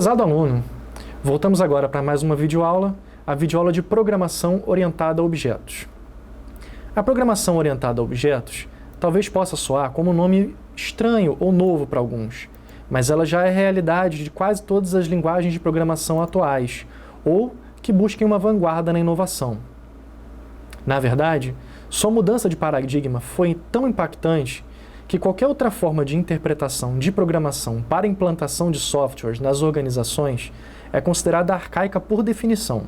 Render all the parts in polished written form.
Prezado aluno, voltamos agora para mais uma videoaula, a videoaula de programação orientada a objetos. A programação orientada a objetos talvez possa soar como um nome estranho ou novo para alguns, mas ela já é realidade de quase todas as linguagens de programação atuais, ou que busquem uma vanguarda na inovação. Na verdade, sua mudança de paradigma foi tão impactante que qualquer outra forma de interpretação de programação para implantação de softwares nas organizações é considerada arcaica por definição.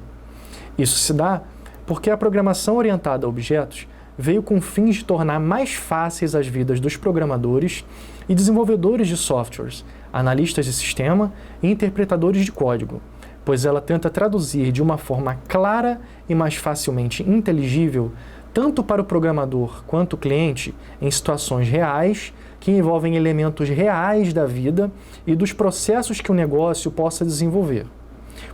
Isso se dá porque a programação orientada a objetos veio com fins de tornar mais fáceis as vidas dos programadores e desenvolvedores de softwares, analistas de sistema e interpretadores de código, pois ela tenta traduzir de uma forma clara e mais facilmente inteligível tanto para o programador quanto o cliente em situações reais que envolvem elementos reais da vida e dos processos que o negócio possa desenvolver.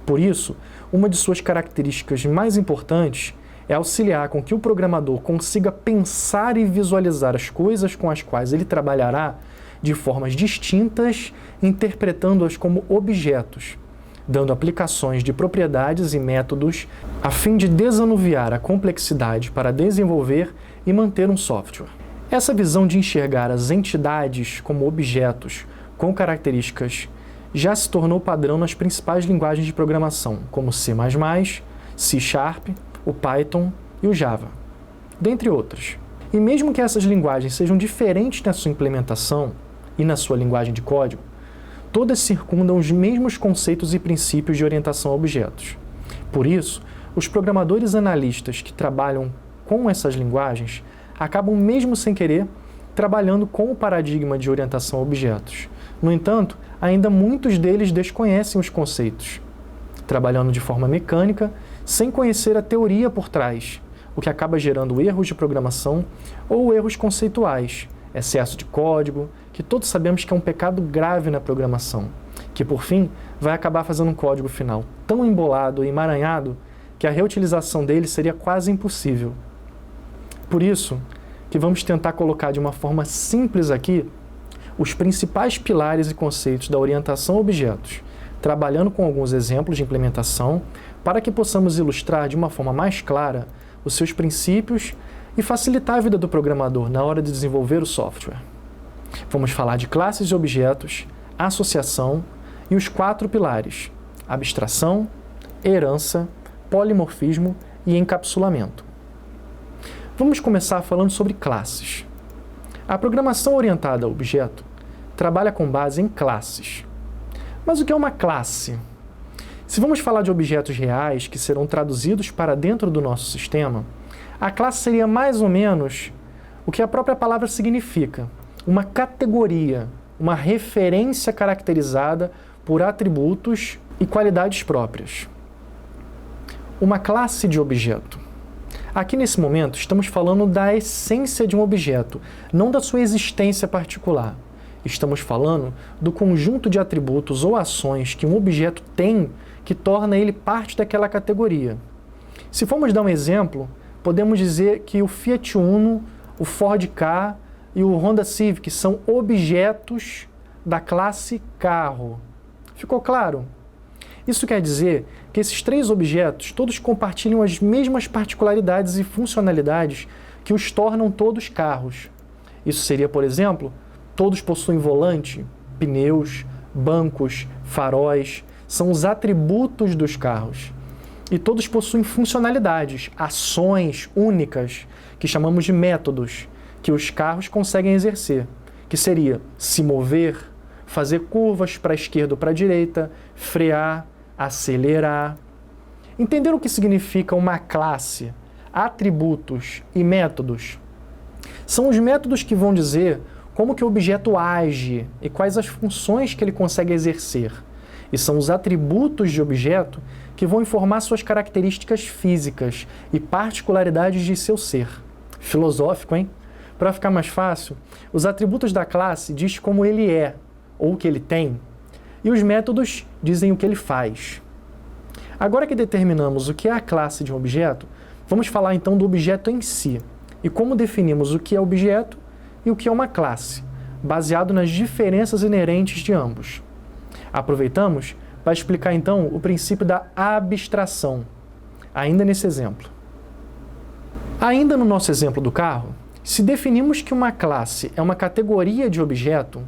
Por isso, uma de suas características mais importantes é auxiliar com que o programador consiga pensar e visualizar as coisas com as quais ele trabalhará de formas distintas, interpretando-as como objetos, dando aplicações de propriedades e métodos a fim de desanuviar a complexidade para desenvolver e manter um software. Essa visão de enxergar as entidades como objetos com características já se tornou padrão nas principais linguagens de programação, como C++, C#, o Python e o Java, dentre outras. E mesmo que essas linguagens sejam diferentes na sua implementação e na sua linguagem de código, todas circundam os mesmos conceitos e princípios de orientação a objetos. Por isso, os programadores analistas que trabalham com essas linguagens acabam, mesmo sem querer, trabalhando com o paradigma de orientação a objetos. No entanto, ainda muitos deles desconhecem os conceitos, trabalhando de forma mecânica, sem conhecer a teoria por trás, o que acaba gerando erros de programação ou erros conceituais, excesso de código, que todos sabemos que é um pecado grave na programação, que por fim vai acabar fazendo um código final tão embolado e emaranhado que a reutilização dele seria quase impossível. Por isso que vamos tentar colocar de uma forma simples aqui os principais pilares e conceitos da orientação a objetos, trabalhando com alguns exemplos de implementação para que possamos ilustrar de uma forma mais clara os seus princípios e facilitar a vida do programador na hora de desenvolver o software. Vamos falar de classes de objetos, associação e os 4 pilares: abstração, herança, polimorfismo e encapsulamento. Vamos começar falando sobre classes. A programação orientada a objeto trabalha com base em classes. Mas o que é uma classe? Se vamos falar de objetos reais que serão traduzidos para dentro do nosso sistema, a classe seria mais ou menos o que a própria palavra significa: uma categoria, uma referência caracterizada por atributos e qualidades próprias. Uma classe de objeto. Aqui nesse momento estamos falando da essência de um objeto, não da sua existência particular. Estamos falando do conjunto de atributos ou ações que um objeto tem que torna ele parte daquela categoria. Se formos dar um exemplo, podemos dizer que o Fiat Uno, o Ford Ka e o Honda Civic são objetos da classe carro. Ficou claro? Isso quer dizer que esses 3 objetos todos compartilham as mesmas particularidades e funcionalidades que os tornam todos carros. Isso seria, por exemplo, todos possuem volante, pneus, bancos, faróis, são os atributos dos carros. E todos possuem funcionalidades, ações únicas, que chamamos de métodos, que os carros conseguem exercer, que seria se mover, fazer curvas para a esquerda ou para a direita, frear, acelerar. Entender o que significa uma classe, atributos e métodos? São os métodos que vão dizer como que o objeto age e quais as funções que ele consegue exercer. E são os atributos de objeto que vão informar suas características físicas e particularidades de seu ser. Filosófico, hein? Para ficar mais fácil, os atributos da classe diz como ele é, ou o que ele tem, e os métodos dizem o que ele faz. Agora que determinamos o que é a classe de um objeto, vamos falar então do objeto em si, e como definimos o que é objeto e o que é uma classe, baseado nas diferenças inerentes de ambos. Aproveitamos vai explicar então o princípio da abstração, ainda nesse exemplo. Ainda no nosso exemplo do carro, se definimos que uma classe é uma categoria de objeto,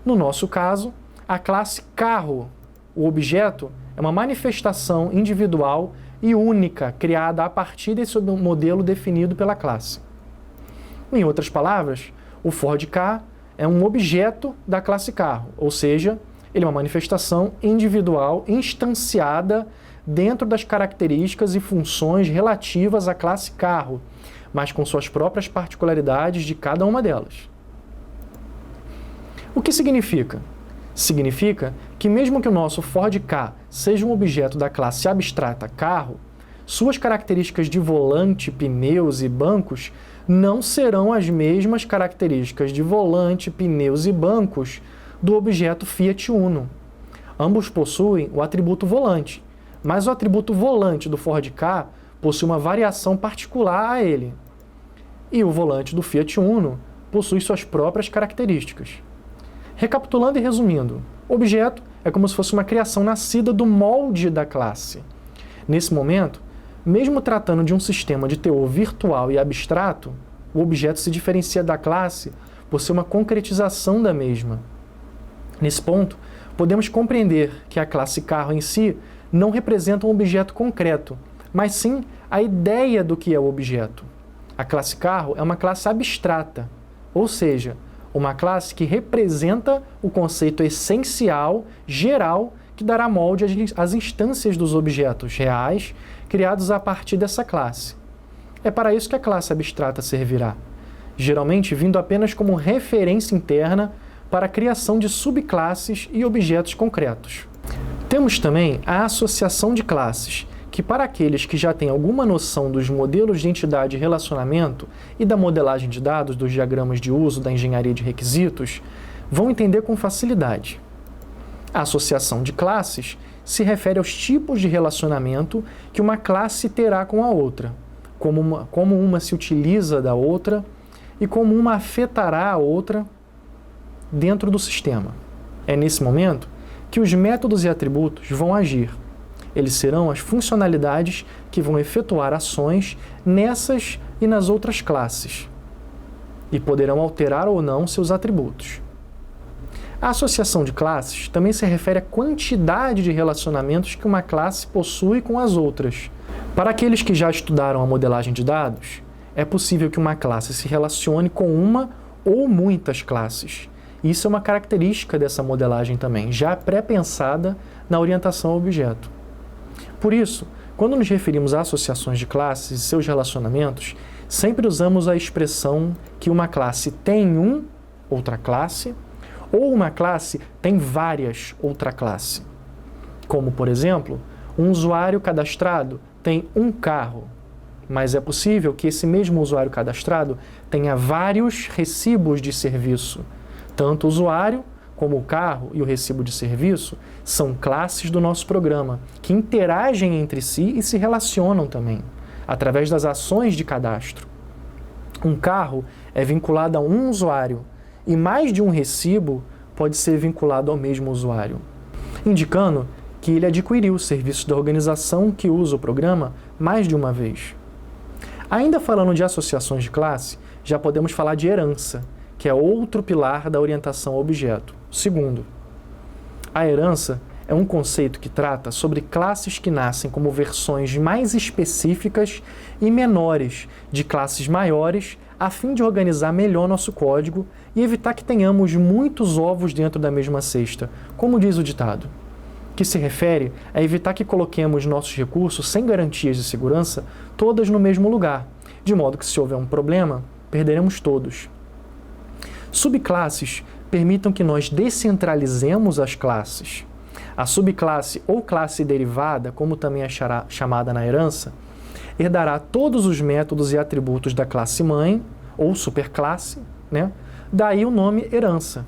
no nosso caso, a classe carro, o objeto, é uma manifestação individual e única criada a partir desse modelo definido pela classe. Em outras palavras, o Ford Ka é um objeto da classe carro, ou seja, ele é uma manifestação individual instanciada dentro das características e funções relativas à classe carro, mas com suas próprias particularidades de cada uma delas. O que significa? Significa que mesmo que o nosso Ford Ka seja um objeto da classe abstrata carro, suas características de volante, pneus e bancos não serão as mesmas características de volante, pneus e bancos do objeto Fiat Uno. Ambos possuem o atributo volante, mas o atributo volante do Ford Ka possui uma variação particular a ele. E o volante do Fiat Uno possui suas próprias características. Recapitulando e resumindo, o objeto é como se fosse uma criação nascida do molde da classe. Nesse momento, mesmo tratando de um sistema de teor virtual e abstrato, o objeto se diferencia da classe por ser uma concretização da mesma. Nesse ponto, podemos compreender que a classe carro em si não representa um objeto concreto, mas sim a ideia do que é o objeto. A classe carro é uma classe abstrata, ou seja, uma classe que representa o conceito essencial, geral, que dará molde às instâncias dos objetos reais criados a partir dessa classe. É para isso que a classe abstrata servirá, geralmente vindo apenas como referência interna para a criação de subclasses e objetos concretos. Temos também a associação de classes, que para aqueles que já têm alguma noção dos modelos de entidade e relacionamento e da modelagem de dados dos diagramas de uso da engenharia de requisitos, vão entender com facilidade. A associação de classes se refere aos tipos de relacionamento que uma classe terá com a outra, como uma se utiliza da outra e como uma afetará a outra dentro do sistema. É nesse momento que os métodos e atributos vão agir. Eles serão as funcionalidades que vão efetuar ações nessas e nas outras classes, e poderão alterar ou não seus atributos. A associação de classes também se refere à quantidade de relacionamentos que uma classe possui com as outras. Para aqueles que já estudaram a modelagem de dados, é possível que uma classe se relacione com uma ou muitas classes. Isso é uma característica dessa modelagem também, já pré-pensada na orientação ao objeto. Por isso, quando nos referimos a associações de classes e seus relacionamentos, sempre usamos a expressão que uma classe tem outra classe, ou uma classe tem várias outra classe. Como, por exemplo, um usuário cadastrado tem um carro, mas é possível que esse mesmo usuário cadastrado tenha vários recibos de serviço. Tanto o usuário como o carro e o recibo de serviço são classes do nosso programa, que interagem entre si e se relacionam também, através das ações de cadastro. Um carro é vinculado a um usuário e mais de um recibo pode ser vinculado ao mesmo usuário, indicando que ele adquiriu o serviço da organização que usa o programa mais de uma vez. Ainda falando de associações de classe, já podemos falar de herança, que é outro pilar da orientação ao objeto. Segundo, a herança é um conceito que trata sobre classes que nascem como versões mais específicas e menores de classes maiores, a fim de organizar melhor nosso código e evitar que tenhamos muitos ovos dentro da mesma cesta, como diz o ditado, que se refere a evitar que coloquemos nossos recursos sem garantias de segurança todas no mesmo lugar, de modo que se houver um problema, perderemos todos. Subclasses permitam que nós descentralizemos as classes. A subclasse ou classe derivada, como também é chamada na herança, herdará todos os métodos e atributos da classe mãe, ou superclasse, né? Daí o nome herança.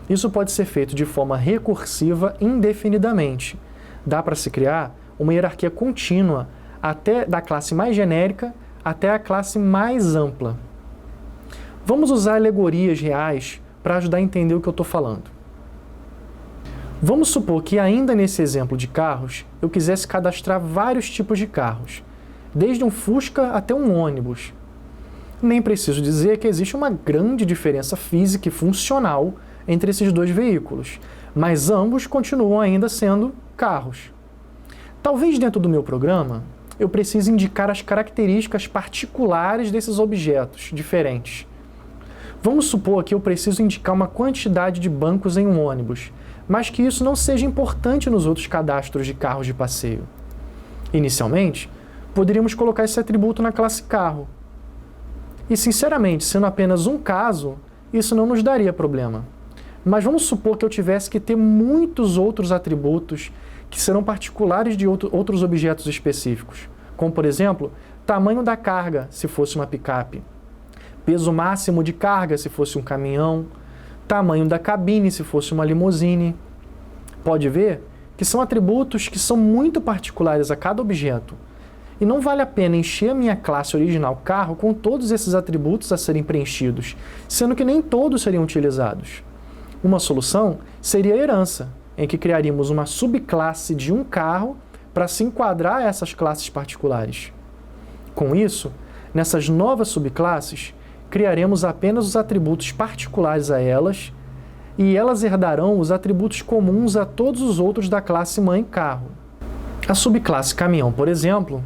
Isso pode ser feito de forma recursiva indefinidamente. Dá para se criar uma hierarquia contínua, até da classe mais genérica até a classe mais ampla. Vamos usar alegorias reais para ajudar a entender o que eu estou falando. Vamos supor que ainda nesse exemplo de carros, eu quisesse cadastrar vários tipos de carros, desde um Fusca até um ônibus. Nem preciso dizer que existe uma grande diferença física e funcional entre esses dois veículos, mas ambos continuam ainda sendo carros. Talvez dentro do meu programa, eu precise indicar as características particulares desses objetos diferentes. Vamos supor que eu preciso indicar uma quantidade de bancos em um ônibus, mas que isso não seja importante nos outros cadastros de carros de passeio. Inicialmente, poderíamos colocar esse atributo na classe carro. E, sinceramente, sendo apenas um caso, isso não nos daria problema. Mas vamos supor que eu tivesse que ter muitos outros atributos que serão particulares de outros objetos específicos, como, por exemplo, tamanho da carga, se fosse uma picape, peso máximo de carga, se fosse um caminhão, tamanho da cabine, se fosse uma limusine. Pode ver que são atributos que são muito particulares a cada objeto. E não vale a pena encher a minha classe original carro com todos esses atributos a serem preenchidos, sendo que nem todos seriam utilizados. Uma solução seria a herança, em que criaríamos uma subclasse de um carro para se enquadrar a essas classes particulares. Com isso, nessas novas subclasses, criaremos apenas os atributos particulares a elas e elas herdarão os atributos comuns a todos os outros da classe mãe carro. A subclasse caminhão, por exemplo,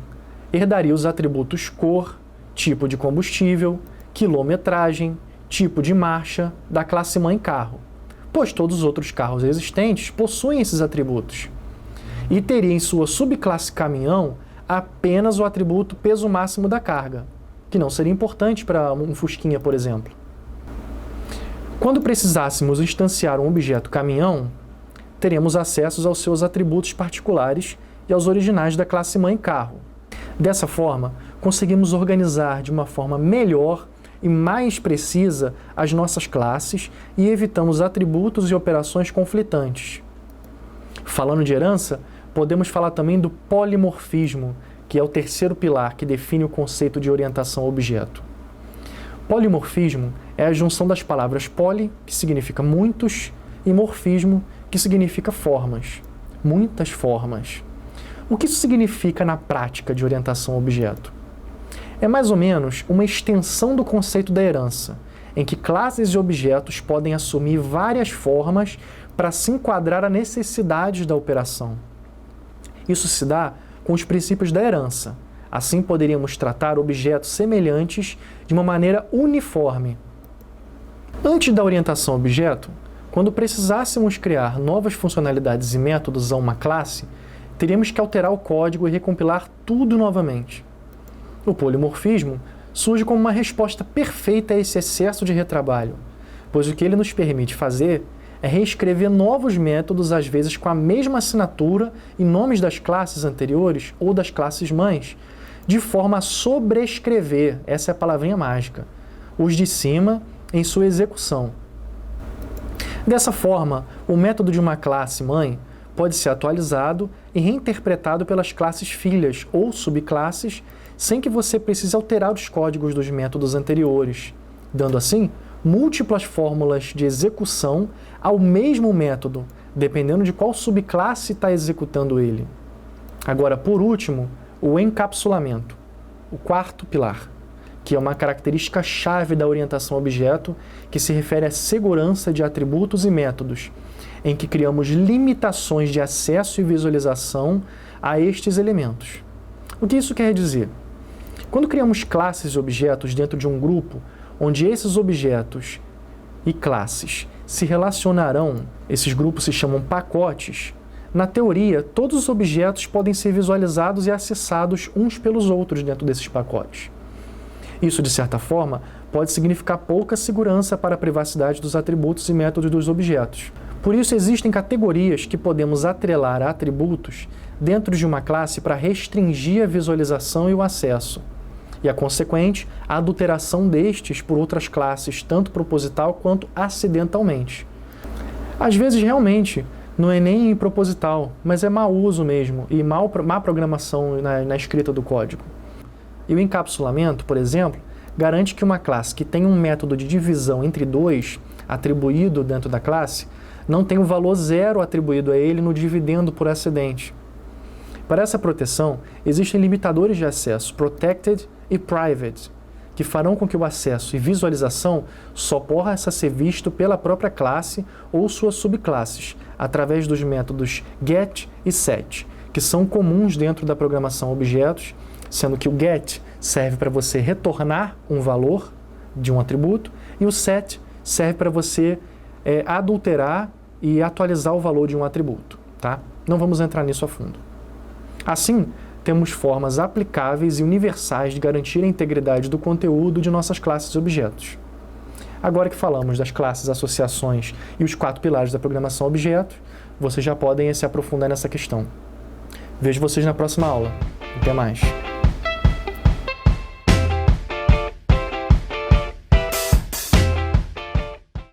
herdaria os atributos cor, tipo de combustível, quilometragem, tipo de marcha da classe mãe carro, pois todos os outros carros existentes possuem esses atributos. E teria em sua subclasse caminhão apenas o atributo peso máximo da carga, que não seria importante para um Fusquinha, por exemplo. Quando precisássemos instanciar um objeto caminhão, teremos acesso aos seus atributos particulares e aos originais da classe mãe carro. Dessa forma, conseguimos organizar de uma forma melhor e mais precisa as nossas classes e evitamos atributos e operações conflitantes. Falando de herança, podemos falar também do polimorfismo, que é o terceiro pilar que define o conceito de orientação a objeto. Polimorfismo é a junção das palavras poli, que significa muitos, e morfismo, que significa formas. Muitas formas. O que isso significa na prática de orientação a objeto? É mais ou menos uma extensão do conceito da herança, em que classes e objetos podem assumir várias formas para se enquadrar a necessidades da operação. Isso se dá com os princípios da herança. Assim poderíamos tratar objetos semelhantes de uma maneira uniforme. Antes da orientação a objeto, quando precisássemos criar novas funcionalidades e métodos a uma classe, teríamos que alterar o código e recompilar tudo novamente. O polimorfismo surge como uma resposta perfeita a esse excesso de retrabalho, pois o que ele nos permite fazer é reescrever novos métodos, às vezes com a mesma assinatura e nomes das classes anteriores ou das classes mães, de forma a sobrescrever, essa é a palavrinha mágica, os de cima em sua execução. Dessa forma, o método de uma classe mãe pode ser atualizado e reinterpretado pelas classes filhas ou subclasses sem que você precise alterar os códigos dos métodos anteriores, dando assim múltiplas fórmulas de execução ao mesmo método, dependendo de qual subclasse está executando ele. Agora, por último, o encapsulamento, o quarto pilar, que é uma característica-chave da orientação a objeto que se refere à segurança de atributos e métodos, em que criamos limitações de acesso e visualização a estes elementos. O que isso quer dizer? Quando criamos classes e objetos dentro de um grupo, onde esses objetos e classes se relacionarão, esses grupos se chamam pacotes, na teoria, todos os objetos podem ser visualizados e acessados uns pelos outros dentro desses pacotes. Isso, de certa forma, pode significar pouca segurança para a privacidade dos atributos e métodos dos objetos. Por isso, existem categorias que podemos atrelar a atributos dentro de uma classe para restringir a visualização e o acesso, e a consequente adulteração destes por outras classes, tanto proposital quanto acidentalmente. Às vezes, realmente, não é nem proposital, mas é mau uso mesmo, e má programação na escrita do código. E o encapsulamento, por exemplo, garante que uma classe que tem um método de divisão entre dois atribuído dentro da classe não tem o valor zero atribuído a ele no dividendo por acidente. Para essa proteção, existem limitadores de acesso, protected e private, que farão com que o acesso e visualização só possa ser visto pela própria classe ou suas subclasses, através dos métodos get e set, que são comuns dentro da programação objetos, sendo que o get serve para você retornar um valor de um atributo e o set serve para você adulterar e atualizar o valor de um atributo. Tá? Não vamos entrar nisso a fundo. Assim, temos formas aplicáveis e universais de garantir a integridade do conteúdo de nossas classes e objetos. Agora que falamos das classes, associações e os 4 pilares da programação objeto, vocês já podem se aprofundar nessa questão. Vejo vocês na próxima aula. Até mais!